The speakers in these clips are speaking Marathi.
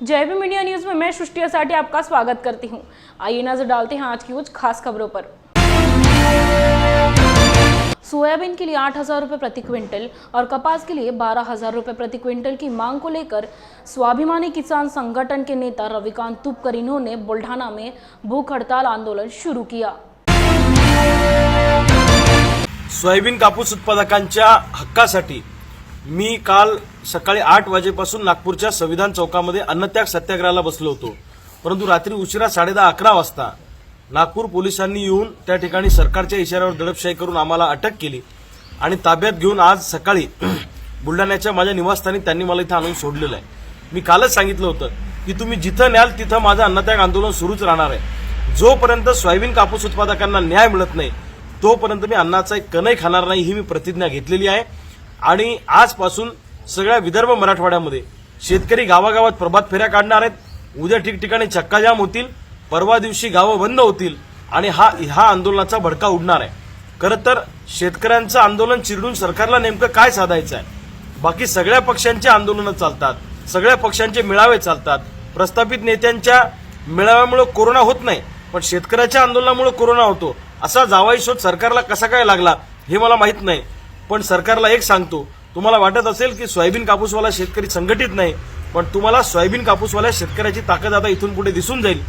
जय भीम मीडिया न्यूज में मैं सृष्टि असाटी आपका स्वागत करती हूं। आइए नजर डालते हैं आज की कुछ खास खबरों पर। सोयाबीन के लिए 8,000 रुपये प्रति क्विंटल और कपास के लिए 12,000 रुपये प्रति क्विंटल की मांग को लेकर स्वाभिमानी किसान संगठन के नेता रविकांत तुपकर इन्होंने बुल्ढाणा में भूख हड़ताल आंदोलन शुरू किया। सोयाबीन कापूस उत्पादकांच्या हक्कासाठी मी काल सकाळी 8 वाजेपासून नागपूरच्या संविधान चौकामध्ये अन्नत्याग सत्याग्रहाला बसलो होतो, परंतु रात्री उशिरा 10:30-11 वाजता नागपूर पोलिसांनी येऊन त्या ठिकाणी सरकारच्या इशाऱ्यावर दडपशाही करून आम्हाला अटक केली आणि ताब्यात घेऊन आज सकाळी बुलढाण्याच्या माझ्या निवासस्थानी त्यांनी मला इथं आणून सोडलेलं आहे। मी कालच सांगितलं होतं की तुम्ही जिथं न्याल तिथं माझं अन्नत्याग आंदोलन सुरूच राहणार आहे। जोपर्यंत सोयाबीन कापूस उत्पादकांना न्याय मिळत नाही तोपर्यंत मी अन्नाचा एक कणही खाणार नाही, ही मी प्रतिज्ञा घेतलेली आहे। आणि आजपासून सगळ्या विदर्भ मराठवाड्यामध्ये शेतकरी गावागावात प्रभात फेऱ्या काढणार आहेत। उद्या ठिकठिकाणी चक्काजाम होतील, परवा दिवशी गावं बंद होतील आणि हा आंदोलनाचा भडका उडणार आहे। खरं तर शेतकऱ्यांचं आंदोलन चिरडून सरकारला नेमकं काय साधायचं आहे? बाकी सगळ्या पक्षांचे आंदोलनं चालतात, सगळ्या पक्षांचे मेळावे चालतात। प्रस्थापित नेत्यांच्या मेळाव्यामुळे कोरोना होत नाही, पण शेतकऱ्याच्या आंदोलनामुळे कोरोना होतो। असा जावाई शोध सरकारला कसा काय लागला हे मला माहित नाही, पण सरकारला एक सांगतो, तुम्हाला वाटत असेल की सोयाबीन कापूसवाला शेतकरी संघटित नाही, पण तुम्हाला सोयाबीन कापूसवाल्या शेतकऱ्याची ताकद आता इथून पुढे दिसून जाईल।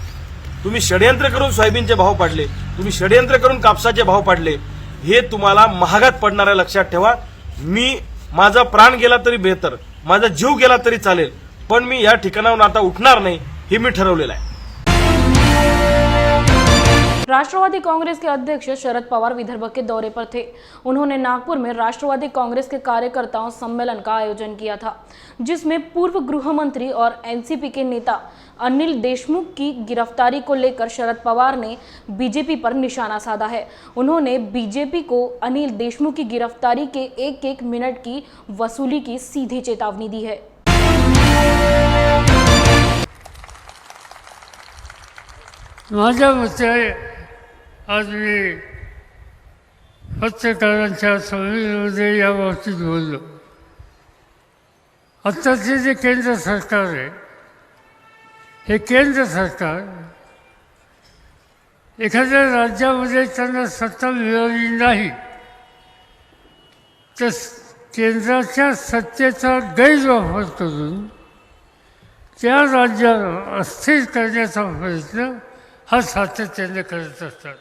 तुम्ही षडयंत्र करून सोयाबीनचे भाव पाडले, तुम्ही षडयंत्र करून कापसाचे भाव पाडले, हे तुम्हाला महागात पडणार आहे, लक्षात ठेवा। मी माझा प्राण गेला तरी बेहतर, माझा जीव गेला तरी चालेल, पण मी या ठिकाणावरून आता उठणार नाही, हे मी ठरवलेलं आहे। राष्ट्रवादी कांग्रेस के अध्यक्ष शरद पवार विदर्भ के दौरे पर थे। उन्होंने नागपुर में राष्ट्रवादी कांग्रेस के कार्यकर्ताओं सम्मेलन का आयोजन किया था, जिसमें पूर्व गृह मंत्री और एनसीपी के नेता अनिल देशमुख की गिरफ्तारी को लेकर शरद पवार ने बीजेपी पर निशाना साधा है। उन्होंने बीजेपी को अनिल देशमुख की गिरफ्तारी के एक मिनट की वसूली की सीधी चेतावनी दी है। माझ्या मते आज मी पत्रकारांच्या समवेमध्ये या बाबतीत बोललो। आत्ताचे जे केंद्र सरकार आहे, हे केंद्र सरकार एखाद्या राज्यामध्ये त्यांना सत्ता मिळाली नाही तर केंद्राच्या सत्तेचा गैरवापर करून त्या राज्याला अस्थिर करण्याचा प्रयत्न हा सातत्याने करत असतात।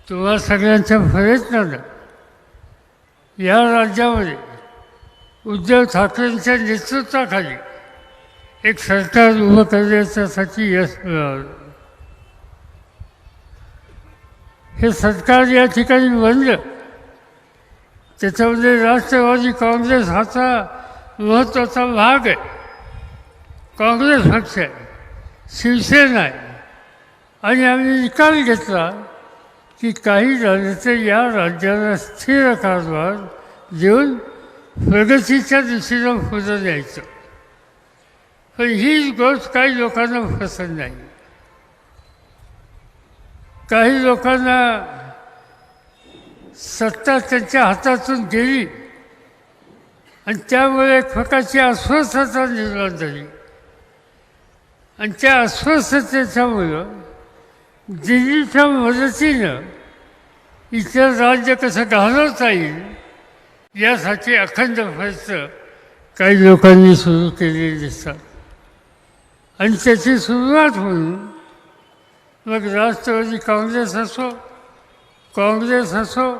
तुम्हा सगळ्यांच्या प्रयत्नानं या राज्यामध्ये उद्धव ठाकरेंच्या नेतृत्वाखाली एक सरकार उभं करण्यासाठी यश मिळालं। हे सरकार या ठिकाणी बनलं, त्याच्यामध्ये राष्ट्रवादी काँग्रेस हाचा महत्त्वाचा भाग आहे। काँग्रेस पक्ष आहे, शिवसेना आहे, आणि आम्ही निकाल घेतला की काही झालं तर या राज्याला स्थिर कारभार देऊन प्रगतीच्या दिशेनं पुढे न्यायचं। पण ही गोष्ट काही लोकांना पसंत नाही। काही लोकांना सत्ता त्यांच्या हातातून गेली आणि त्यामुळे एक प्रकारची अस्वस्थता निर्माण झाली आणि त्या अस्वस्थतेच्यामुळं दिल्लीच्या मदतीनं इतर राज्य कसं घालवता येईल यासाठी अखंड प्रयत्न काही लोकांनी सुरू केलेले दिसतात। आणि त्याची सुरुवात म्हणून मग राष्ट्रवादी काँग्रेस असो, काँग्रेस असो,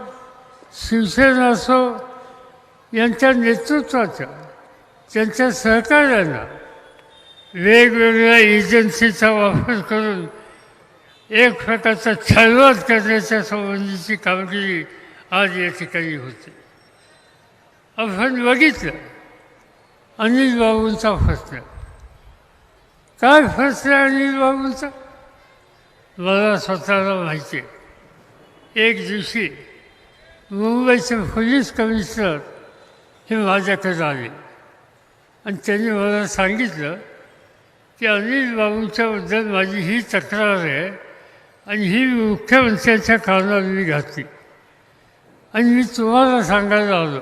शिवसेना असो, यांच्या नेतृत्वाच्या त्यांच्या सहकार्यानं वेगवेगळ्या एजन्सीचा वापर करून एक प्रकारचा छळवळ करण्याच्या संबंधीची कामगिरी आज या ठिकाणी होते। आपण बघितलं अनिल बाबूंचा प्रश्न, काय प्रश्न आहे अनिल बाबूंचा? मला स्वतःला माहिती आहे। एक दिवशी मुंबईचे पोलीस कमिशनर हे माझ्याकडे आले आणि त्यांनी मला सांगितलं की अनिल बाबूंच्याबद्दल माझी ही तक्रार आहे आणि ही मुख्यमंत्र्यांच्या कानावर मी घातली आणि मी तुम्हाला सांगायला आलो।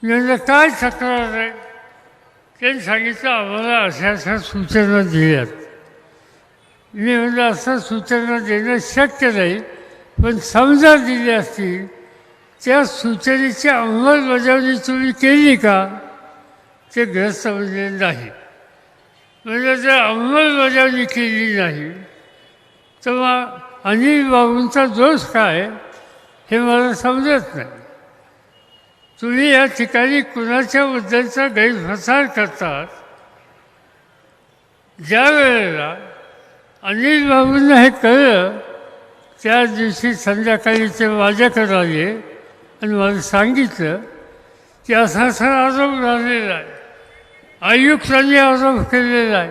म्हणजे काय तक्रार आहे? त्यांनी सांगितलं आम्हाला अशा अशा सूचना दिल्यात. मी म्हटलं असं सूचना देणं शक्य नाही, पण समजा दिली असतील त्या सूचनेची अंमलबजावणी तुम्ही केली का? ते ग्रस्त म्हणजे नाही. म्हणजे जर अंमलबजावणी केली नाही तर मग अनिल बाबूंचा दोष काय हे मला समजत नाही. तुम्ही या ठिकाणी कुणाच्याबद्दलचा गैरप्रचार करतात. ज्या वेळेला अनिल बाबूंना हे कळलं त्या दिवशी संध्याकाळी ते माझ्याकडे आले आणि मला सांगितलं की असा असा आरोप झालेला आहे, आयुक्तांनी आरोप केलेला आहे,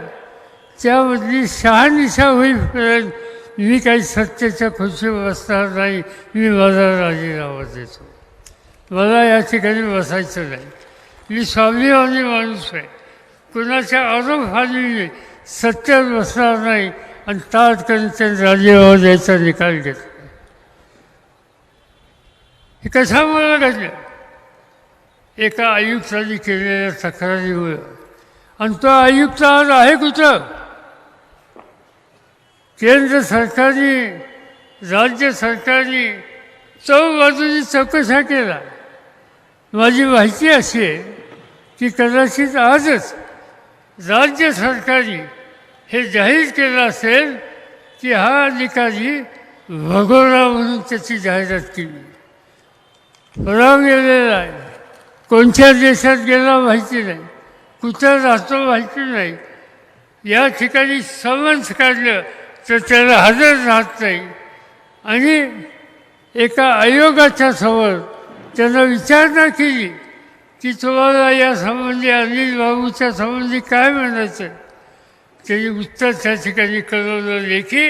त्यामधली शहानिशा होईपर्यंत मी काही सत्तेच्या खुर्चीवर बसणार नाही, मी माझा राजीनामा देतो. मला या ठिकाणी बसायचं नाही. मी स्वाभिमानी माणूस आहे. कुणाच्या आरोपाने सत्तेवर बसणार नाही आणि तात्काळ त्यांनी राजीनामा द्यायचा निकाल घेतला. हे कशामुळे घडलं? एका आयुक्तांनी केलेल्या तक्रारीमुळे. आणि तो आयुक्त आज आहे कुठं? केंद्र सरकारने, राज्य सरकारने बाजूनी चौकशा केला. माझी माहिती अशी आहे की कदाचित आजच राज्य सरकारने हे जाहीर केलं असेल की हा अधिकारी भगोरा म्हणून त्याची जाहिरात केली. फरार गेलेला आहे. कोणत्या देशात गेला माहिती नाही, कुठं राहतो माहिती नाही. या ठिकाणी समन्स काढलं तर त्याला हजर राहत नाही. आणि एका आयोगाच्या समोर त्यांना विचारणा केली की तुम्हाला या संबंधी अनिल बाबूच्या संबंधी काय म्हणायचं. त्यांनी उत्तर त्या ठिकाणी कळवलं लेखी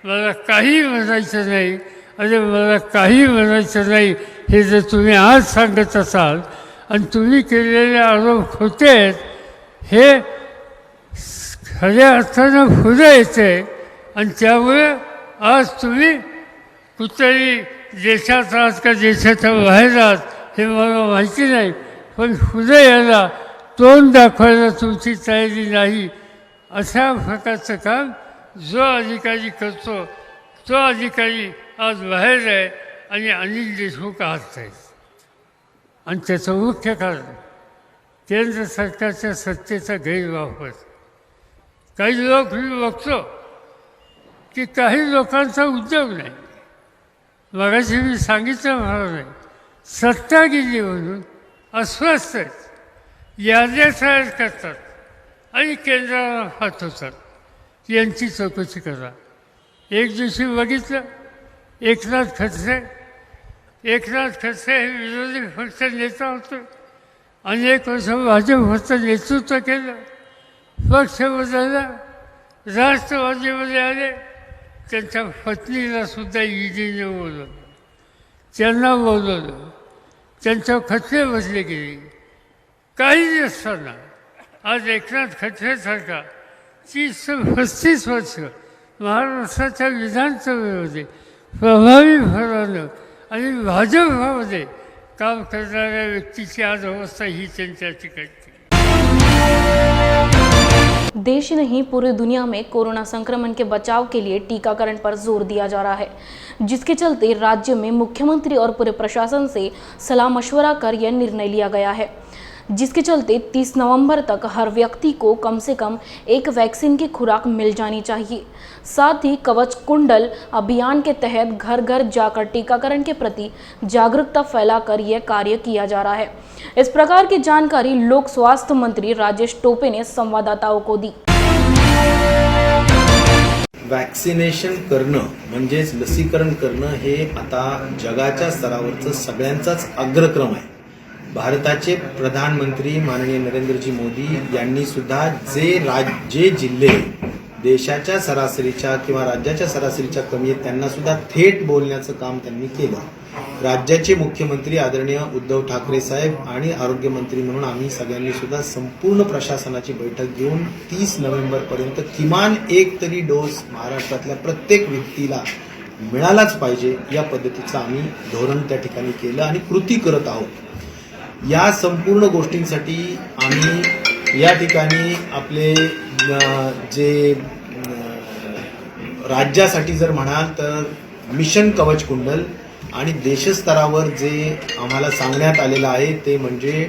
मला काही म्हणायचं नाही. आणि मला काही म्हणायचं नाही हे जर तुम्ही आज सांगत असाल आणि तुम्ही केलेले आरोप खोटे आहेत हे खऱ्या अर्थानं पुढे येते. आणि त्यामुळे आज तुम्ही कुठल्याही देशात आहात का देशाच्या बाहेर आहात हे मला माहिती नाही, पण पुढे यायला तोंड दाखवायला तुमची तयारी नाही. अशा प्रकारचं काम जो अधिकारी करतो तो अधिकारी आज बाहेर आहे आणि अनिल देशमुख आत आहेत. आणि त्याचं मुख्य कारण केंद्र सरकारच्या सत्तेचा गैरवापर. काही लोक मी बघतो की काही लोकांचा उद्योग नाही. मगाशी मी सांगितलं मला नाही, सत्ता गेली म्हणून अस्वस्थ आहेत, याद्या तयार करतात आणि केंद्राला पाठवतात. यांची चौकशी करा. एक दिवशी बघितलं एकनाथ खडसे हे विरोधी पक्ष नेता होते. अनेक वर्ष भाजपचं नेतृत्व केलं. पक्ष बदलला, राष्ट्रवादीमध्ये आले. त्यांच्या पत्नीला सुद्धा ईडीने बोलवलं, त्यांना बोलवलं, त्यांच्या खटले बसले गेले. काही नसताना आज एकनाथ खडसेसारखा 30-35 वर्ष महाराष्ट्राच्या विधानसभेमध्ये प्रभावीपणानं आणि भाजपामध्ये काम करणाऱ्या व्यक्तीची आज अवस्था ही त्यांच्या ठिकाणी. देश ही नहीं पूरी दुनिया में कोरोना संक्रमण के बचाव के लिए टीकाकरण पर जोर दिया जा रहा है, जिसके चलते राज्य में मुख्यमंत्री और पूरे प्रशासन से सलाह मशवरा कर यह निर्णय लिया गया है, जिसके चलते 30 नवंबर तक हर व्यक्ति को कम से कम एक वैक्सीन की खुराक मिल जानी चाहिए। साथ ही कवच कुंडल अभियान के तहत घर घर जाकर टीकाकरण के प्रति जागरूकता फैलाकर यह कार्य किया जा रहा है। इस प्रकार की जानकारी लोक स्वास्थ्य मंत्री राजेश टोपे ने संवाददाताओं को दी। वॅक्सिनेशन करणं म्हणजेच लसीकरण करणं हे आता जगाच्या स्तरावरचं सगळ्यांचाच अग्रक्रम आहे. भारताचे प्रधानमंत्री माननीय नरेंद्रजी मोदी यांनी सुद्धा जे जिल्हे देशाच्या सरासरीच्या किंवा राज्याच्या सरासरीच्या कमी आहेत त्यांना सुद्धा थेट बोलण्याचं काम त्यांनी केलं. राज्याचे मुख्यमंत्री आदरणीय उद्धव ठाकरे साहेब आणि आरोग्यमंत्री म्हणून आम्ही सगळ्यांनी सुद्धा संपूर्ण प्रशासनाची बैठक घेऊन 30 नोव्हेंबर पर्यंत किमान एक तरी डोस महाराष्ट्रातल्या प्रत्येक व्यक्तीला मिळालाच पाहिजे या पद्धतीचं आम्ही धोरण त्या ठिकाणी केलं आणि कृती करत आहोत. या संपूर्ण गोष्टींसाठी आम्ही या ठिकाणी आपले जे राज्यासाठी जर म्हणाल तर मिशन कवच कुंडल आणि देशस्तरावर जे आम्हाला सांगण्यात आलेलं आहे ते म्हणजे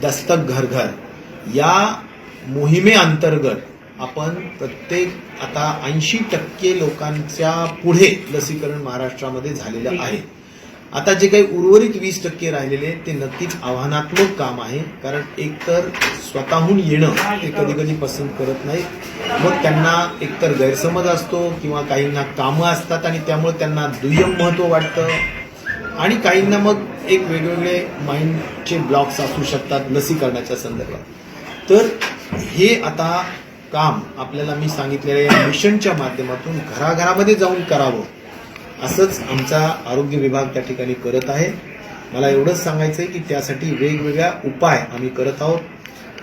दस्तक घर घर या मोहिमेअंतर्गत आपण प्रत्येक आता 80% लोकांच्या पुढे लसीकरण महाराष्ट्रामध्ये झालेलं आहे. आता जे काही उर्वरित 20% राहिलेले ते नक्कीच आव्हानात्मक काम आहे, कारण एकतर स्वतःहून येणं ते कधी कधी पसंत करत नाही, मग त्यांना एकतर गैरसमज असतो किंवा काहींना कामं असतात आणि त्यामुळे त्यांना दुय्यम महत्त्व वाटतं आणि काहींना मग एक वेगवेगळे माइंडचे ब्लॉक्स असू शकतात लसीकरणाच्या संदर्भात. तर हे आता काम आपल्याला मी सांगितलेल्या या मिशनच्या माध्यमातून घराघरामध्ये जाऊन करावं असंच आमचा आरोग्य विभाग त्या ठिकाणी करत आहे. मला एवढंच सांगायचं आहे की त्यासाठी वेगवेगळ्या उपाय आम्ही करत आहोत.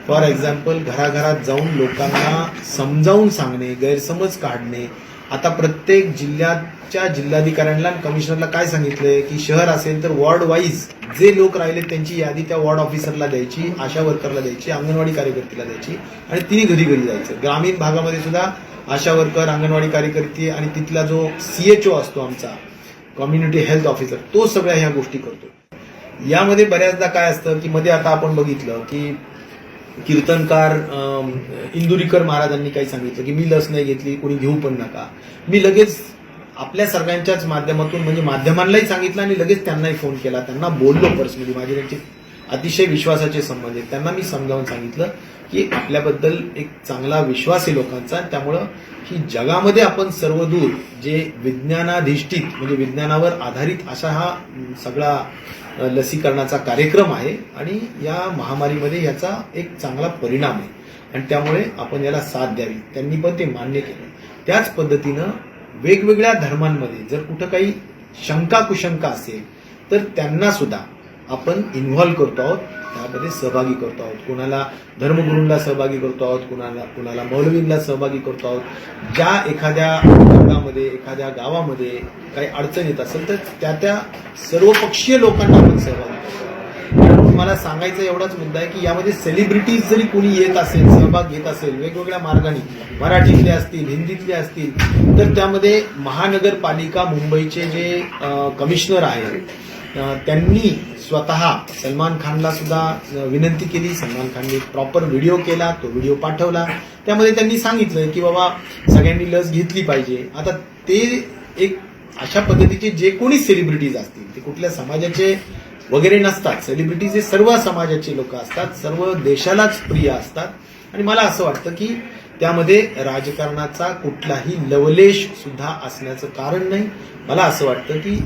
फॉर एक्झाम्पल घराघरात जाऊन लोकांना समजावून सांगणे, गैरसमज काढणे. आता प्रत्येक जिल्ह्याच्या जिल्हाधिकाऱ्यांना कमिशनरला काय सांगितलंय की शहर असेल तर वॉर्ड वाईज जे लोक राहिले त्यांची यादी त्या वॉर्ड ऑफिसरला द्यायची, आशा वर्करला द्यायची, अंगणवाडी कार्यकर्तीला द्यायची आणि तिने घरी घरी जायचं. ग्रामीण भागामध्ये सुद्धा आशा वर्कर, अंगणवाडी कार्यकर्ती आणि तिथला जो CHO असतो आमचा कम्युनिटी हेल्थ ऑफिसर तो सगळ्या ह्या गोष्टी करतो. यामध्ये बऱ्याचदा काय असतं की मध्ये आता आपण बघितलं की कीर्तनकार इंदुरीकर महाराजांनी काही सांगितलं की मी लस नाही घेतली, कोणी घेऊ पण नका. मी लगेच आपल्या सगळ्यांच्याच माध्यमातून म्हणजे माध्यमांनाही सांगितलं आणि लगेच त्यांनाही फोन केला, त्यांना बोललो पर्सनली. माझे त्यांचे अतिशय विश्वासाचे संबंध आहेत. त्यांना मी समजावून सांगितलं की आपल्याबद्दल एक चांगला विश्वास आहे लोकांचा, त्यामुळं की जगामध्ये आपण सर्वदूर जे विज्ञानाधिष्ठित म्हणजे विज्ञानावर आधारित असा हा सगळा लसीकरणाचा कार्यक्रम आहे आणि या महामारीमध्ये याचा एक चांगला परिणाम आहे आणि त्यामुळे आपण याला साथ द्यावी. त्यांनी पण ते मान्य केलं. त्याच पद्धतीनं वेगवेगळ्या धर्मांमध्ये जर कुठं काही शंका कुशंका असेल तर त्यांना सुद्धा आपण इन्व्हॉल्व करतो आहोत, त्यामध्ये सहभागी करतो आहोत. कोणाला धर्मगुरूंना सहभागी करतो आहोत, कोणाला मौलवींना सहभागी करतो आहोत. ज्या एखाद्या भागामध्ये एखाद्या गावामध्ये काही अडचण येत असेल तर त्या सर्वपक्षीय लोकांना आपण सहभागी करतो. म्हणून मला सांगायचा एवढाच मुद्दा आहे की यामध्ये सेलिब्रिटीज जरी कोणी येत असेल, सहभाग घेत असेल वेगवेगळ्या मार्गाने, मराठीतले असतील, हिंदीतले असतील, तर त्यामध्ये महानगरपालिका मुंबईचे जे कमिशनर आहेत त्यांनी स्वतः सलमान खानला सुद्धा विनंती केली. सलमान खानने प्रॉपर व्हिडिओ केला, तो व्हिडिओ पाठवला. त्यामध्ये त्यांनी सांगितलं की बाबा सगळ्यांनी लस घेतली पाहिजे. आता ते एक अशा पद्धतीचे जे कोणी सेलिब्रिटीज असतील ते कुठल्या समाजाचे वगैरे नसतात. सेलिब्रिटीज हे सर्व समाजाचे लोक असतात, सर्व देशालाच प्रिय असतात आणि मला असं वाटतं की त्यामध्ये राजकारणाचा कुठलाही लवलेश सुद्धा असण्याचं कारण नाही. मला असं वाटतं की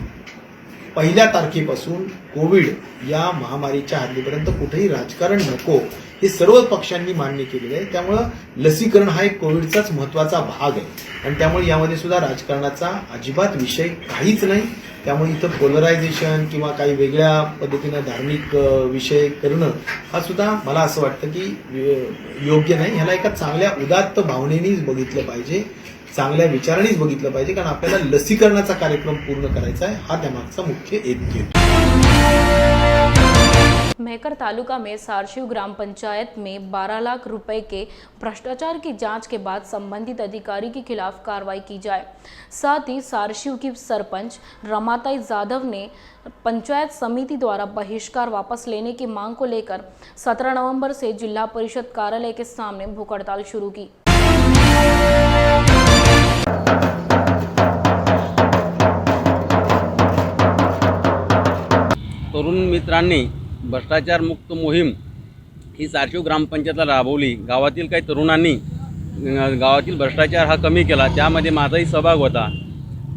1 तारखेपासून कोविड या महामारीच्या हद्दीपर्यंत कुठेही राजकारण नको हे सर्व पक्षांनी मान्य केलेलं आहे. त्यामुळं लसीकरण हा एक कोविडचाच महत्वाचा भाग आहे आणि त्यामुळे यामध्ये सुद्धा राजकारणाचा अजिबात विषय काहीच नाही. त्यामुळे इथं पोलरायझेशन किंवा काही वेगळ्या पद्धतीनं धार्मिक विषय करणं हा सुद्धा मला असं वाटतं की योग्य नाही. ह्याला एका चांगल्या उदात्त भावनेनेच बघितलं पाहिजे, चांगल्या विचारानेच बघितलं पाहिजे, कारण आपल्याला लसीकरणाचा कार्यक्रम पूर्ण करायचा आहे हा त्यामागचा मुख्य हेतू. मेहकर तालुका में सारशिव ग्राम पंचायत में 12 लाख रुपए के भ्रष्टाचार की जांच के बाद संबंधित अधिकारी के खिलाफ कार्रवाई की जाए. साथ ही सारशिव की सरपंच रमाताई जाधव ने पंचायत समिति द्वारा बहिष्कार वापस लेने की मांग को लेकर 17 नवंबर से जिला परिषद कार्यालय के सामने भूख हड़ताल शुरू की. तरुण मित्रांनी भ्रष्टाचार मुक्त मोहीम ही सारशिव ग्रामपंचायतला राबवली. गावातील काही तरुणांनी गावातील भ्रष्टाचार हा कमी केला, त्यामध्ये माझाही सहभाग होता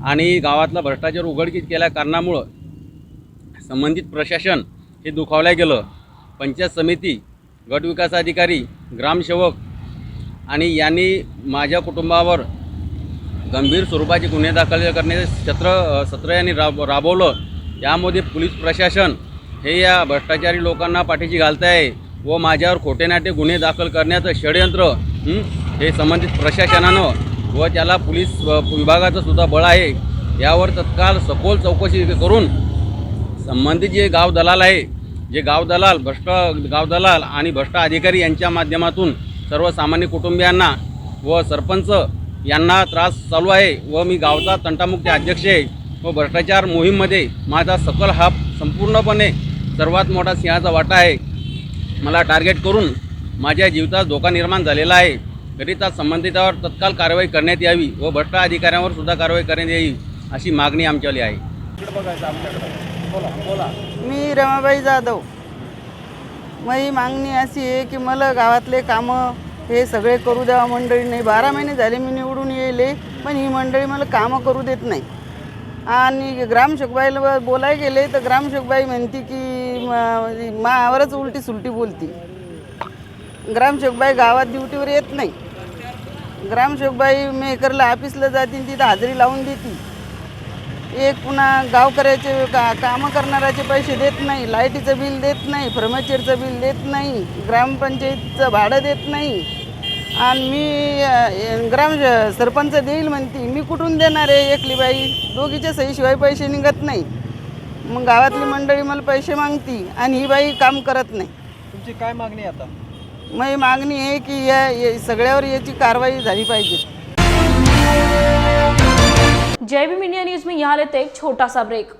आणि गावातला भ्रष्टाचार उघडकीस केल्या कारणामुळं संबंधित प्रशासन हे दुखावल्या गेलं. पंचायत समिती, गट विकास अधिकारी, ग्रामसेवक आणि यांनी माझ्या कुटुंबावर गंभीर स्वरूपाचे गुन्हे दाखल करण्याचे सत्र यांनी राबवलं. यामध्ये पोलीस प्रशासन हे या भ्रष्टाचारी लोकांना पाठीशी घालत आहे व माझ्यावर खोटे नाटे गुन्हे दाखल करण्याचं षडयंत्र हे संबंधित प्रशासनानं व त्याला पोलीस विभागाचं सुद्धा बळ आहे. यावर तत्काळ सखोल चौकशी करून संबंधित जे गाव दलाल आहे जे गाव दलाल आणि भ्रष्ट अधिकारी यांच्या माध्यमातून सर्वसामान्य कुटुंबियांना व सरपंच यांना त्रास चालू आहे व मी गावचा तंटामुक्ती अध्यक्ष आहे व भ्रष्टाचार मोहीममध्ये माझा सकल हा संपूर्णपणे सर्वात मोठा सिंहाचा वाटा आहे. मला टार्गेट करून माझ्या जीवितात धोका निर्माण झालेला आहे. करिता संबंधितावर तत्काळ कारवाई करण्यात यावी व भ्रष्ट अधिकाऱ्यांवर सुद्धा कारवाई करण्यात यावी अशी मागणी आमच्यावाली आहे. मी रमाबाई जाधव. माझी मागणी अशी आहे की मला गावातले कामं हे सगळे करू द्यावा मंडळीने. 12 महिने झाले मी निवडून येले, पण ही मंडळी मला कामं करू देत नाही. आणि ग्रामसेवकबाईला बोलाय गेले तर ग्रामसेवकबाई म्हणते की मावरच उलटी सुलटी बोलती. ग्रामसेवकबाई गावात ड्युटीवर येत नाही. ग्रामसेवकबाई मेकरला ऑफिसला जातील तिथं हजेरी लावून देते. एक पुन्हा गावकऱ्याचे कामं करणाऱ्याचे पैसे देत नाही, लाईटीचं बिल देत नाही, फर्निचरचं बिल देत नाही, ग्रामपंचायतीचं भाडं देत नाही. आणि मी सरपंच देईल म्हणते, मी कुठून देणार आहे एकली बाई? दोघीच्या सहीशिवाय पैसे निघत नाही. मग गावातली मंडळी मला पैसे मागती आणि ही बाई काम करत नाही. तुमची काय मागणी आहे आता? माझी मागणी आहे की या सगळ्यावर याची कारवाई झाली पाहिजे. जय भीम इंडिया न्यूज में यहाँ लेते एक छोटा सा ब्रेक.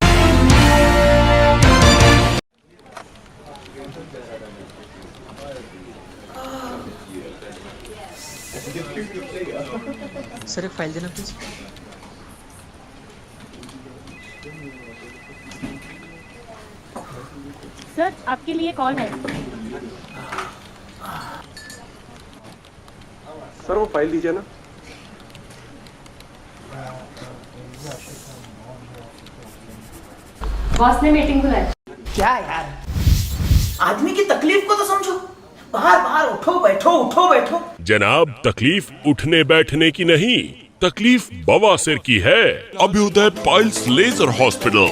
सर एक फाइल देना प्लीज. सर आपके लिए कॉल है. सर वो फाइल दीजिए ना. बॉस ने मीटिंग बुलाई. क्या यार, आदमी की तकलीफ को तो समझो. बाहर बाहर उठो बैठो. जनाब, तकलीफ उठने बैठने की नहीं, तकलीफ बवासीर की है. अभ्युदय पाइल्स लेजर हॉस्पिटल,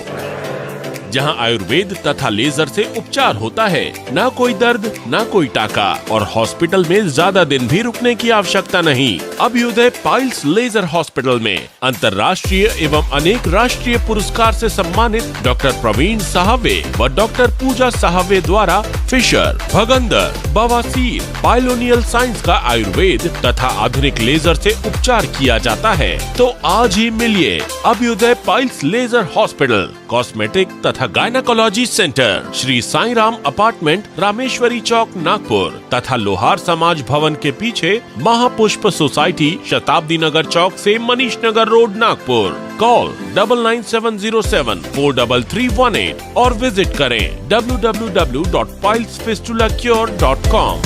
जहां आयुर्वेद तथा लेजर से उपचार होता है. ना कोई दर्द, ना कोई टाका, और हॉस्पिटल में ज्यादा दिन भी रुकने की आवश्यकता नहीं. अभ्युदय पाइल्स लेजर हॉस्पिटल में अंतर्राष्ट्रीय एवं अनेक राष्ट्रीय पुरस्कार से सम्मानित डॉक्टर प्रवीण साहवे व डॉक्टर पूजा साहवे द्वारा फिशर, भगंदर, बवासीर, पाइलोनियल साइंस का आयुर्वेद तथा आधुनिक लेजर से उपचार किया जाता है. तो आज ही मिलिए Abhyudaya piles laser hospital, cosmetic तथा gynaecology centre, Shri Sai Ram apartment, Rameshwari chowk, Nagpur तथा लोहार समाज भवन के पीछे महापुष्प सोसाइटी, शताब्दी नगर चौक से मनीष नगर रोड, नागपुर. कॉल 9970743318 और विजिट करें www.pilesfistulacure.com.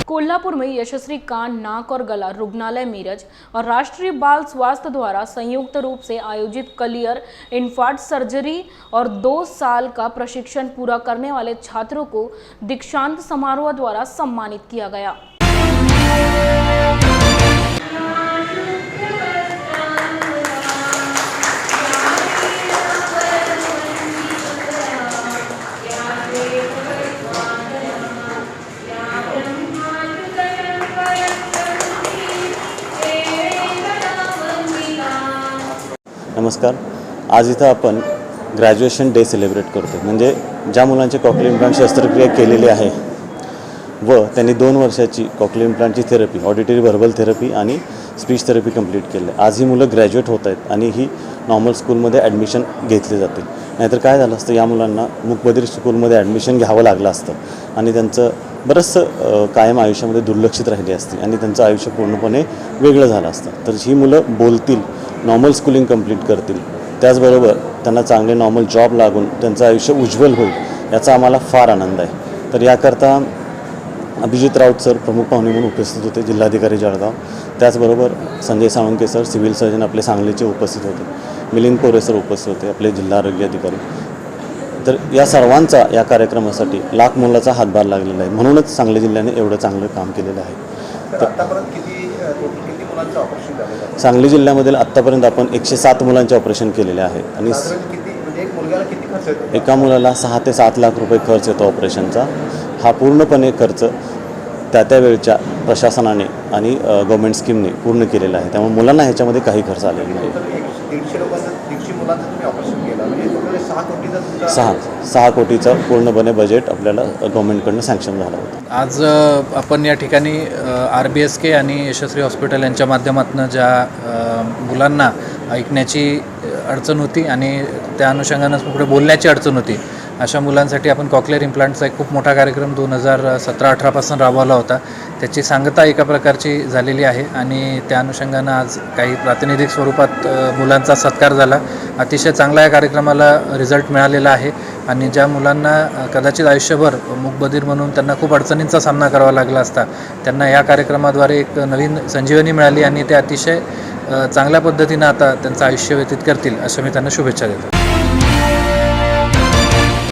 कोल्हापुर में यशस्वी कान, नाक और गला रुग्णालय मीरज और राष्ट्रीय बाल स्वास्थ्य द्वारा संयुक्त रूप से आयोजित क्लियर इन्फांट सर्जरी और 2 साल का प्रशिक्षण पूरा करने वाले छात्रों को दीक्षांत समारोह द्वारा सम्मानित किया गया. नमस्कार. आज इथं आपण ग्रॅज्युएशन डे सेलिब्रेट करतो. म्हणजे ज्या मुलांची कॉक्लियर इम्प्लांट शस्त्रक्रिया केलेली आहे व त्यांनी 2 वर्षाची कॉक्लियर इम्प्लांटची थेरपी, ऑडिटरी व्हर्बल थेरपी आणि स्पीच थेरपी कंप्लीट केली आहे. आज ही मुलं ग्रॅज्युएट होत आहेत आणि ही नॉर्मल स्कूलमध्ये ॲडमिशन घेतली जाते. नाहीतर काय झालं असतं, या मुलांना मूकबधीर स्कूलमध्ये ॲडमिशन घ्यावं लागलं असतं आणि त्यांचं बरंचसं कायम आयुष्यामध्ये दुर्लक्षित राहिली असते आणि त्यांचं आयुष्य पूर्णपणे वेगळं झालं असतं. तर ही मुलं बोलतील, नॉर्मल स्कूलिंग कंप्लीट करतील, त्याचबरोबर त्यांना चांगले नॉर्मल जॉब लागून त्यांचं आयुष्य उज्ज्वल होईल, याचा आम्हाला फार आनंद आहे. तर याकरता अभिजित राऊत सर प्रमुख पाहुणे म्हणून उपस्थित होते, जिल्हाधिकारी जळगाव. त्याचबरोबर Sanjay Salunke sir civil surgeon आपले सांगलीचे उपस्थित होते, मिलिंद कोरे सर उपस्थित होते, आपले जिल्हा आरोग्य अधिकारी. तर या सर्वांचा या कार्यक्रमासाठी लाख मोलाचा हातभार लागलेला आहे. म्हणूनच सांगली जिल्ह्याने एवढं चांगलं काम केलेलं आहे. सांगली जिल्ह्यामधील आत्तापर्यंत आपण 107 मुलांचे ऑपरेशन केलेले आहे आणि एका मुलाला 6 ते 7 लाख रुपये खर्च येतो ऑपरेशनचा. हा पूर्णपणे खर्च त्या वेळच्या प्रशासनाने आणि गव्हर्मेंट स्कीमने पूर्ण केलेलं आहे. त्यामुळे मुलांना ह्याच्यामध्ये काही खर्च आलेला नाही. 150 मुलांचं तुम्ही ऑपरेशन केलं म्हणजे टोटल 6 कोटीचा तुमचा 6 कोटीचं पूर्णपणे बजेट आपल्याला गव्हर्मेंटकडनं सँक्शन झालं होतं. आज आपण या ठिकाणी RBSK आणि यशस्वी हॉस्पिटल यांच्या माध्यमातून ज्या मुलांना ऐकण्याची अडचण होती आणि त्या अनुषंगानं पुढे बोलण्याची अडचण होती, अशा मुलांसाठी आपण कॉक्लिअर इम्प्लांटचा एक खूप मोठा कार्यक्रम 2017-18 पासून राबवला होता. त्याची सांगता एका प्रकारची झालेली आहे आणि त्या अनुषंगानं आज काही प्रातिनिधिक स्वरूपात मुलांचा सत्कार झाला. अतिशय चांगला या कार्यक्रमाला रिझल्ट मिळालेला आहे आणि ज्या मुलांना कदाचित आयुष्यभर मूकबधीर म्हणून त्यांना खूप अडचणींचा सामना करावा लागला असता, त्यांना या कार्यक्रमाद्वारे एक नवीन संजीवनी मिळाली आणि ते अतिशय चांगल्या पद्धतीनं आता त्यांचं आयुष्य व्यतीत करतील असं मी त्यांना शुभेच्छा देतो.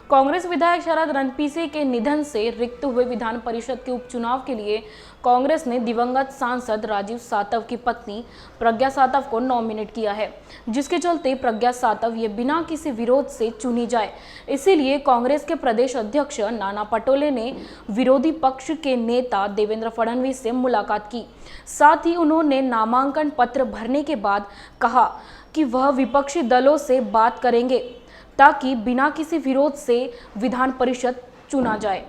कांग्रेस विधायक शरद रणपीसे के निधन से रिक्त हुए विधान परिषद के उपचुनाव के लिए कांग्रेस ने दिवंगत सांसद राजीव सातव की पत्नी प्रज्ञा सातव को नॉमिनेट किया है, जिसके चलते प्रज्ञा सातव ये बिना किसी विरोध से चुनी जाए. इसीलिए कांग्रेस के प्रदेश अध्यक्ष नाना पटोले ने विरोधी पक्ष के नेता देवेंद्र फडणवीस से मुलाकात की. साथ ही उन्होंने नामांकन पत्र भरने के बाद कहा कि वह विपक्षी दलों से बात करेंगे ताकि बिना किसी विरोध से विधान परिषद चुना जाए.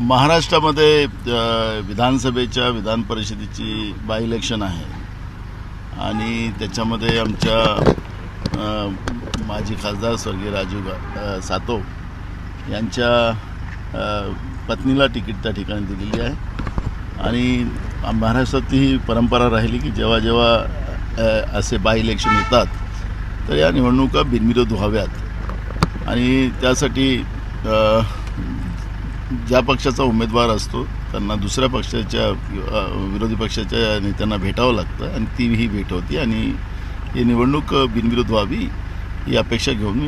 महाराष्ट्रामध्ये विधानसभेच्या विधान परिषदेची बाय इलेक्शन आहे आणि त्याच्यामध्ये आमच्या माजी खासदार स्वर्गीय राजीव सातव यांच्या पत्नीला तिकीट त्या ठिकाणी दिलेली आहे आणि महाराष्ट्रातली ही परंपरा राहिली की जेव्हा जेव्हा असे बाय इलेक्शन येतात तर या निवडणुका बिनविरोध व्हाव्यात आणि त्यासाठी ज्या पक्षाचा उमेदवार असतो त्यांना दुसऱ्या पक्षाच्या विरोधी पक्षाच्या नेत्यांना भेटावं लागतं आणि ती ही भेट होती आणि ही निवडणूक बिनविरोध व्हावी ही अपेक्षा घेऊन मी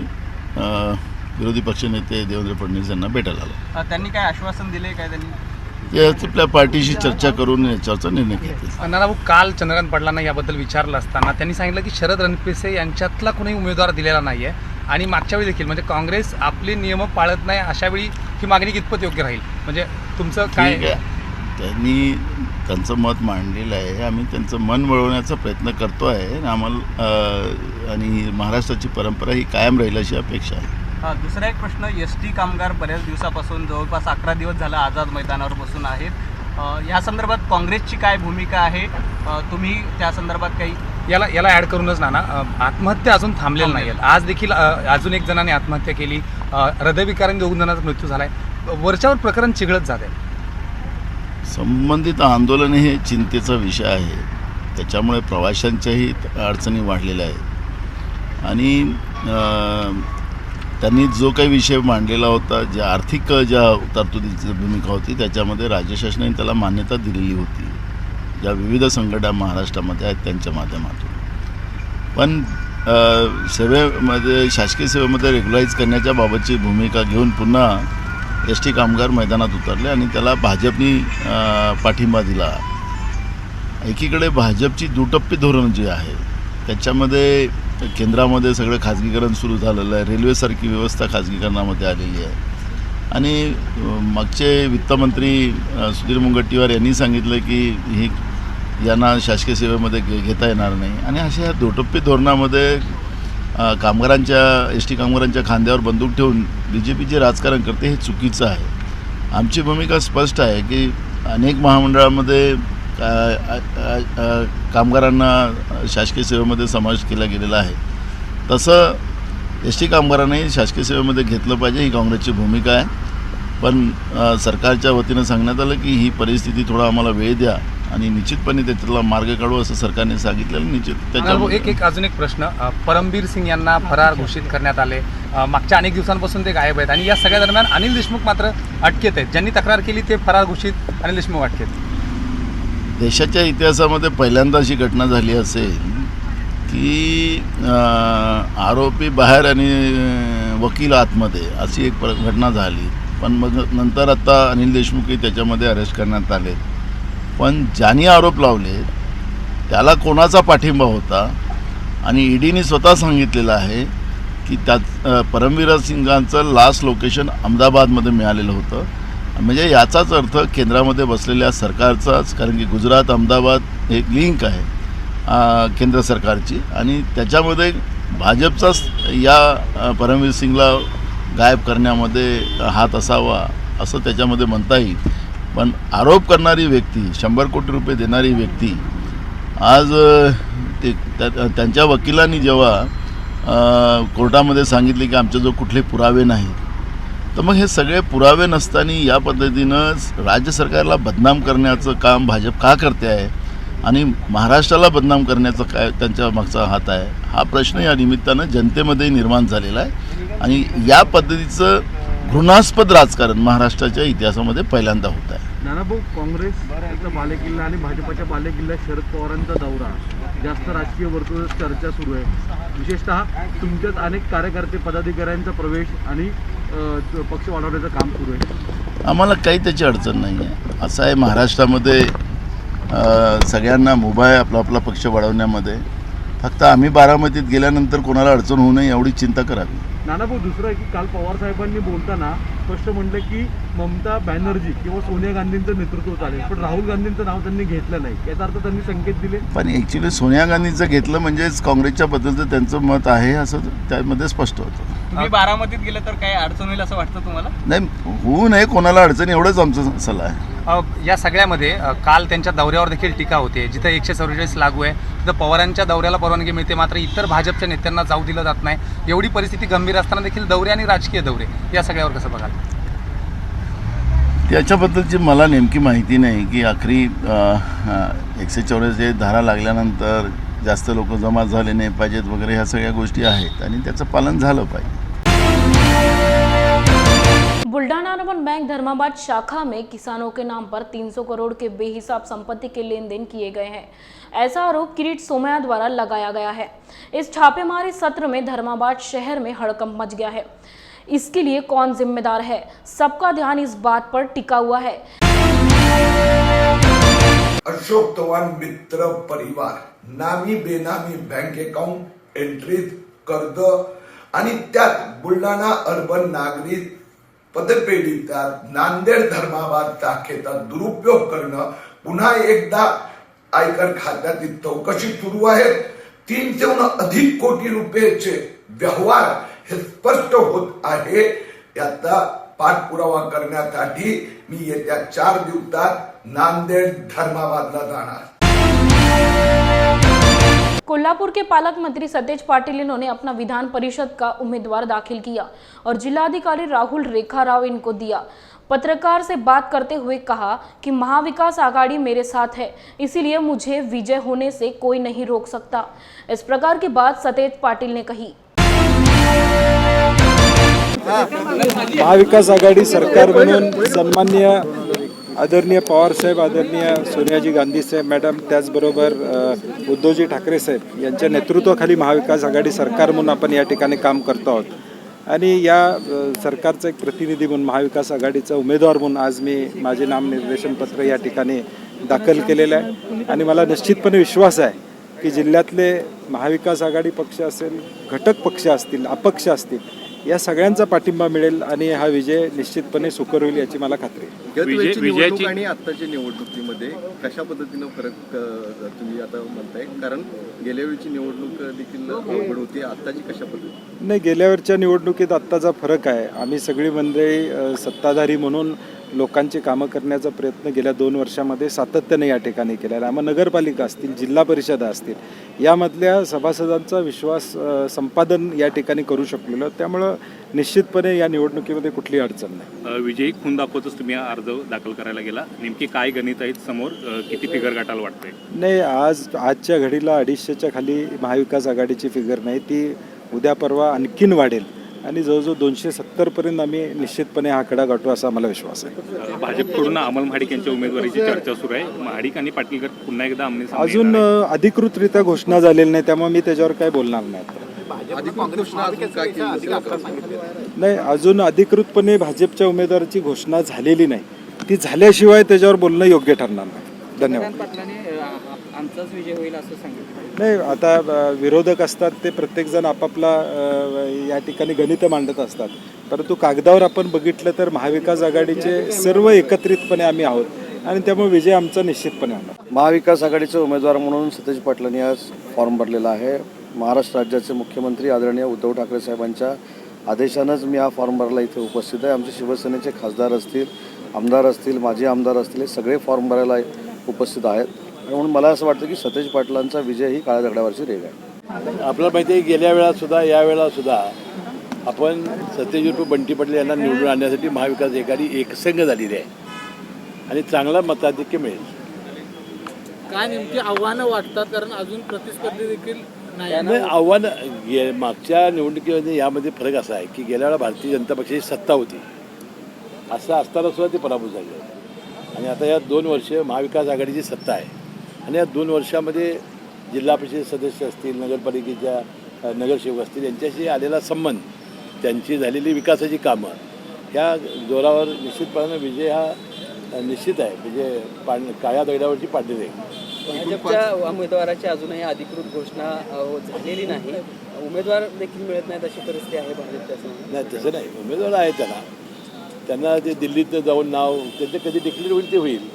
विरोधी पक्षनेते देवेंद्र फडणवीस यांना भेटायला आलो. त्यांनी काय आश्वासन दिले काय त्यांनी? ते आपल्या पार्टीशी चर्चा करून याच्यावरचा निर्णय घेतला. नानाभाऊ, काल चंद्रकांत पाटलांना याबद्दल विचारलं असताना त्यांनी सांगितलं की शरद रणपिसे यांच्यातला कोणी उमेदवार दिलेला नाही आहे आणि मागच्या वेळी देखील म्हणजे काँग्रेस आपले नियम पाळत नाही अशा वेळी ही मागणी कितपत योग्य राहील, म्हणजे तुमचं काय? त्यांनी त्यांचं मत मांडलेलं आहे, आम्ही त्यांचं मन वळवण्याचा प्रयत्न करतो आहे आणि आम्हाला आणि महाराष्ट्राची परंपरा ही कायम राहील अशी अपेक्षा आहे. दुसरा एक प्रश्न, ST कामगार बऱ्याच दिवसापासून जवळपास 11 दिवस झालं आझाद मैदानावर बसून आहेत. या संदर्भात काँग्रेसची काय भूमिका आहे? तुम्ही त्या संदर्भात काही याला ॲड करूनच नाना, आत्महत्या अजून थांबलेल्या नाही आहेत. आज देखील अजून एक जणांनी आत्महत्या केली, हृदयविकाराने 2 जणांचा मृत्यू झाला आहे. वरच्यावर प्रकरण चिघळत जात आहे. संबंधित आंदोलन हे चिंतेचा विषय आहे, त्याच्यामुळे प्रवाशांच्याही अडचणी वाढलेल्या आहेत आणि त्यांनी जो काही विषय मांडलेला होता, ज्या आर्थिक ज्या तरतुदीची भूमिका होती त्याच्यामध्ये राज्य शासनाने त्याला मान्यता दिलेली होती, ज्या विविध संघटना महाराष्ट्रामध्ये आहेत त्यांच्या माध्यमातून. पण सेवेमध्ये शासकीय सेवेमध्ये रेग्युलाइज करण्याच्या बाबतची भूमिका घेऊन पुन्हा ST कामगार मैदानात उतरले आणि त्याला भाजपनी पाठिंबा दिला. एकीकडे भाजपची दुटप्पी धोरण जी आहे त्याच्यामध्ये केंद्रामध्ये सगळं खाजगीकरण सुरू झालेलं आहे, रेल्वेसारखी व्यवस्था खाजगीकरणामध्ये आलेली आहे आणि मागचे वित्तमंत्री सुधीर मुनगंटीवार यांनी सांगितलं की ही यांना शासकीय सेवेमध्ये घेता येणार नाही आणि अशा ह्या दुटप्पी धोरणामध्ये कामगारांच्या ST कामगारांच्या खांद्यावर बंदूक ठेवून BJP जे राजकारण करते हे चुकीचं आहे. आमची भूमिका स्पष्ट आहे की अनेक महामंडळामध्ये कामगारांना शासकीय सेवेमध्ये समावेश केला गेलेला आहे, तसं ST कामगारांनाही शासकीय सेवेमध्ये घेतलं पाहिजे ही काँग्रेसची भूमिका आहे. पण सरकारच्या वतीनं सांगण्यात आलं की ही परिस्थिती थोडा आम्हाला वेळ द्या आणि निश्चितपणे त्याच्यातला मार्ग काढू असं सरकारने सांगितलेलं. निश्चित त्याच्यामुळे एक अजून एक प्रश्न, परमबीर सिंग यांना फरार घोषित करण्यात आले. मागच्या अनेक दिवसांपासून ते गायब आहेत आणि या सगळ्या दरम्यान अनिल देशमुख मात्र अटकेत आहेत. ज्यांनी तक्रार केली ते फरार घोषित, अनिल देशमुख अटकेत. देशाच्या इतिहासामध्ये पहिल्यांदा अशी घटना झाली असेल की आरोपी बाहेर आणि वकील आतमध्ये अशी एक घटना झाली. पण मग नंतर आता अनिल देशमुखही त्याच्यामध्ये अरेस्ट करण्यात आले. पण ज्यांनी आरोप लावले त्याला कोणाचा पाठिंबा होता आणि EDने स्वतः सांगितलेलं आहे की त्यात परमवीर सिंगांचं लास्ट लोकेशन अहमदाबादमध्ये मिळालेलं होतं म्हणजे याचाच अर्थ केंद्रामध्ये बसलेल्या सरकारचाच, कारण की गुजरात अहमदाबाद एक लिंक आहे केंद्र सरकारची, आणि त्याच्यामध्ये भाजपचाच या परमवीर सिंगला गायब करण्यामध्ये हात असावा असं त्याच्यामध्ये म्हणता येईल. पण आरोप करणारी व्यक्ती, 100 कोटी रुपये देणारी व्यक्ती, आज त्यांच्या वकिलांनी जेव्हा कोर्टामध्ये सांगितले की आमच्याजवळ कुठले पुरावे नाहीत, तर मग हे सगळे पुरावे नसताना या पद्धतीनं राज्य सरकारला बदनाम करण्याचं काम भाजप का करते आहे आणि महाराष्ट्राला बदनाम करण्याचं काय त्यांच्या मागचा हात आहे, हा प्रश्न या निमित्तानं जनतेमध्ये निर्माण झालेला आहे. आणि या पद्धतीचं घृणास्पद राजकारण महाराष्ट्राच्या इतिहासामध्ये पहिल्यांदा होत आहे. नानाभाऊ, काँग्रेसचा बालेकिल्ला आणि भाजपच्या बालेकिल्ल्यात शरद पवारांचा दौरा, जास्त राजकीय वर्तुळात चर्चा सुरू आहे. विशेषतः तुमच्यात अनेक कार्यकर्ते पदाधिकाऱ्यांचा प्रवेश आणि पक्ष वाढवण्याचं काम सुरू आहे. आम्हाला काही त्याची अडचण नाही आहे. असं आहे, महाराष्ट्रामध्ये सगळ्यांना मुभा आहे आपला आपला पक्ष वाढवण्यामध्ये. फक्त आम्ही बारामतीत गेल्यानंतर कोणाला अडचण होऊ नये एवढी चिंता करावी. नानाभाऊ, दुसरं आहे की काल पवार साहेबांनी बोलताना स्पष्ट म्हटलं की ममता बॅनर्जी किंवा सोनिया गांधींचं नेतृत्व चालेल, पण राहुल गांधींचं नाव त्यांनी घेतलं नाही. याचा अर्थ त्यांनी संकेत दिले. पण ॲक्च्युली सोनिया गांधींचं घेतलं म्हणजेच काँग्रेसच्या बद्दलचं त्यांचं मत आहे असं त्यामध्ये स्पष्ट होतं. तुम्ही बारामतीत गेलं तर काय अडचण होईल असं वाटतं तुम्हाला? नाही, होऊ नये कोणाला अडचण, एवढंच आमचा सल्ला आहे. या सगळ्यामध्ये काल त्यांच्या दौऱ्यावर देखील टीका होते. जिथं 144 लागू आहे तिथं पवारांच्या दौऱ्याला परवानगी मिळते, मात्र इतर भाजपच्या नेत्यांना जाऊ दिलं जात नाही. एवढी परिस्थिती गंभीर असताना देखील दौरे आणि राजकीय दौरे या सगळ्यावर कसं बघाल? त्याच्याबद्दलची मला नेमकी माहिती नाही की आखरी 144 धारा लागल्यानंतर जास्त लोक जमा झाले नाही पाहिजेत वगैरे, ह्या सगळ्या गोष्टी आहेत आणि त्याचं पालन झालं पाहिजे. बुल्डाना अर्बन बैंक धर्माबाद शाखा में किसानों के नाम पर 300 करोड़ के बेहिसाब संपत्ति के लेन देन किए गए हैं, ऐसा आरोप किरीट सोमैया द्वारा लगाया गया है. इस छापेमारी सत्र में धर्माबाद शहर में हड़कंप मच गया है. इसके लिए कौन जिम्मेदार है, सबका ध्यान इस बात पर टिका हुआ है. अशोक चव्हाण मित्र परिवार नामी बेनामी बँक अकाउंट एंट्रीज, कर्ज आणि त्यात बुलढाणा अर्बन नागरी पतपेढीचा नांदेड धर्माबाद शाखेचा दुरुपयोग करणं, पुन्हा एकदा आयकर खात्याची चौकशी सुरू आहे. 300हून अधिक कोटी रुपयाचे व्यवहार हे स्पष्ट होत आहे. याचा पाठपुरावा करण्यासाठी मी येत्या 4 दिवसात नांदेड धर्माबादला जाणार. कोल्हापुर के पालक मंत्री सतेज पाटिल इन्होंने अपना विधान परिषद का उम्मीदवार दाखिल किया और जिलाधिकारी राहुल रेखा राव इनको दिया. पत्रकार से बात करते हुए कहा कि महाविकास आघाड़ी मेरे साथ है, इसीलिए मुझे विजय होने से कोई नहीं रोक सकता. इस प्रकार की बात सतेज पाटिल ने कही. महाविकास आघाडी सरकार म्हणून सन्माननीय आदरणीय पवारसाहेब, आदरणीय सोनियाजी गांधी साहेब मॅडम, त्याचबरोबर उद्धवजी ठाकरे साहेब यांच्या नेतृत्वाखाली महाविकास आघाडी सरकार म्हणून आपण या ठिकाणी काम करतो आहोत. आणि या सरकारचा एक प्रतिनिधी म्हणून, महाविकास आघाडीचा उमेदवार म्हणून आज मी माझे नामनिर्देशनपत्र या ठिकाणी दाखल केलेलं आहे. आणि मला निश्चितपणे विश्वास आहे की जिल्ह्यातले महाविकास आघाडी पक्ष असेल, घटक पक्ष असतील, अपक्ष असतील, या सगळ्यांचा पाठिंबा मिळेल आणि हा विजय निश्चितपणे सुकर होईल याची मला खात्री आहे. निवडणूक आणि आत्ताच्या निवडणुकीमध्ये कशा पद्धतीनं फरक तुम्ही आता म्हणताय? कारण गेल्या वेळची निवडणूक देखील अवघड होती, आत्ताची कशा पद्धती? नाही, गेल्यावरच्या निवडणुकीत आत्ताचा फरक आहे. आम्ही सगळी मंडळी सत्ताधारी म्हणून लोकांची कामं करण्याचा प्रयत्न गेल्या 2 वर्षामध्ये सातत्याने या ठिकाणी केलेला आहे. मग नगरपालिका असतील, जिल्हा परिषदा असतील, यामधल्या सभासदांचा विश्वास संपादन या ठिकाणी करू शकलेलो. त्यामुळं निश्चितपणे या निवडणुकीमध्ये कुठली अडचण नाही. विजयी खून दाखवतच तुम्ही अर्ज दाखल करायला गेला, नेमकी काय गणित आहेत समोर, किती फिगर गाठायला वाटतंय? नाही, आजच्या घडीला 250च्या खाली महाविकास आघाडीची फिगर नाही, ती उद्या परवा आणखीन वाढेल आणि जवळजवळ 270 पर्यंत आम्ही निश्चितपणे हा आकडा गाठू असा आम्हाला विश्वास आहे. भाजपकडून अमल महाडिक यांच्या उमेदवारीची चर्चा सुरू आहे. महाडिक आणि पाटील गट पुन्हा एकदा अजून अधिकृतरित्या घोषणा झालेली नाही, त्यामुळे मी त्याच्यावर काय बोलणार नाही. नाही, अजून अधिकृतपणे भाजपच्या उमेदवाराची घोषणा झालेली नाही. ती झाल्याशिवाय त्याच्यावर बोलणं योग्य ठरणार नाही. धन्यवाद. आमचाच विजय होईल असं सांगितलं. नाही, आता विरोधक असतात ते प्रत्येकजण आपापला या ठिकाणी गणितं मांडत असतात, परंतु कागदावर आपण बघितलं तर महाविकास आघाडीचे सर्व एकत्रितपणे आम्ही आहोत आणि त्यामुळे विजय आमचा निश्चितपणे होणार. महाविकास आघाडीचे उमेदवार म्हणून सतेज पाटलांनी आज फॉर्म भरलेला आहे. महाराष्ट्र राज्याचे मुख्यमंत्री आदरणीय उद्धव ठाकरे साहेबांच्या आदेशानंच मी हा फॉर्म भरायला इथे उपस्थित आहे. आमचे शिवसेनेचे खासदार असतील, आमदार असतील, माजी आमदार असतील, हे सगळे फॉर्म भरायला उपस्थित आहेत. म्हणून मला असं वाटतं की सतेज पाटलांचा विजय ही काळ्या दगडावरची रेघ आहे. आपल्याला माहिती आहे गेल्या वेळासुद्धा या वेळासुद्धा आपण सतेज उर्फ बंटी पाटील यांना निवडून आणण्यासाठी महाविकास आघाडी एकसंघ झालेली आहे आणि चांगला मताधिक्य मिळेल. काय नेमकी आव्हानं वाटतात, कारण अजून प्रतिस्पर्धी देखील नाही, आव्हानं मागच्या निवडणुकीमध्ये यामध्ये फरक असा आहे की गेल्या वेळा भारतीय जनता पक्षाची सत्ता होती, असं असताना सुद्धा ते पराभूत झाले आणि आता या 2 वर्ष महाविकास आघाडीची सत्ता आहे आणि या 2 वर्षामध्ये जिल्हा परिषद सदस्य असतील, नगरपालिकेच्या नगरसेवक असतील, यांच्याशी आलेला संबंध, त्यांची झालेली विकासाची कामं, या जोरावर निश्चितपणे विजय हा निश्चित आहे. म्हणजे काळ्या दगडावरची पाडलेली आहे. भाजपच्या उमेदवाराची अजूनही अधिकृत घोषणा झालेली नाही, उमेदवार देखील मिळत नाहीत अशी परिस्थिती आहे भाजपच्या. नाही, तसं नाही, उमेदवार आहे त्यांना ते दिल्लीत जाऊन नाव त्यांचं कधी डिक्लेअर होईल ते होईल,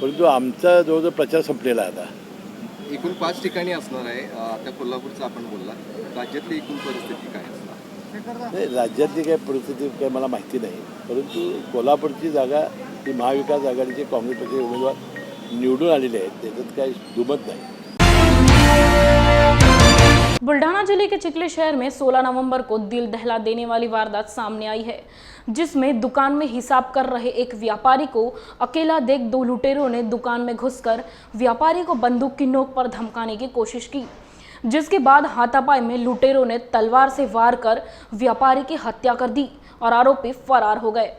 परंतु आमचा जवळजवळ प्रचार संपलेला आहे. आता एकूण 5 ठिकाणी असणार आहे. आता कोल्हापूरचं आपण बोलला, राज्यातली एकूण परिस्थिती काय असणार? नाही, राज्यातली काय परिस्थिती काय मला माहिती नाही, परंतु कोल्हापूरची जागा ही महाविकास आघाडीचे काँग्रेस पक्षाचे उमेदवार निवडून आलेले आहेत, त्याच्यात काही दुमत नाही. बुल्ढाना जिले के चिखली शहर में 16 नवंबर को दिल दहला देने वाली वारदात सामने आई है, जिसमें दुकान में हिसाब कर रहे एक व्यापारी को अकेला देख 2 लुटेरों ने दुकान में घुसकर व्यापारी को बंदूक की नोक पर धमकाने की कोशिश की, जिसके बाद हाथापाई में लुटेरों ने तलवार से वार कर व्यापारी की हत्या कर दी और आरोपी फरार हो गए।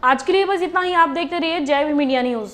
आज के लिए बस इतना ही। आप देखते रहिए जय भीम इंडिया न्यूज।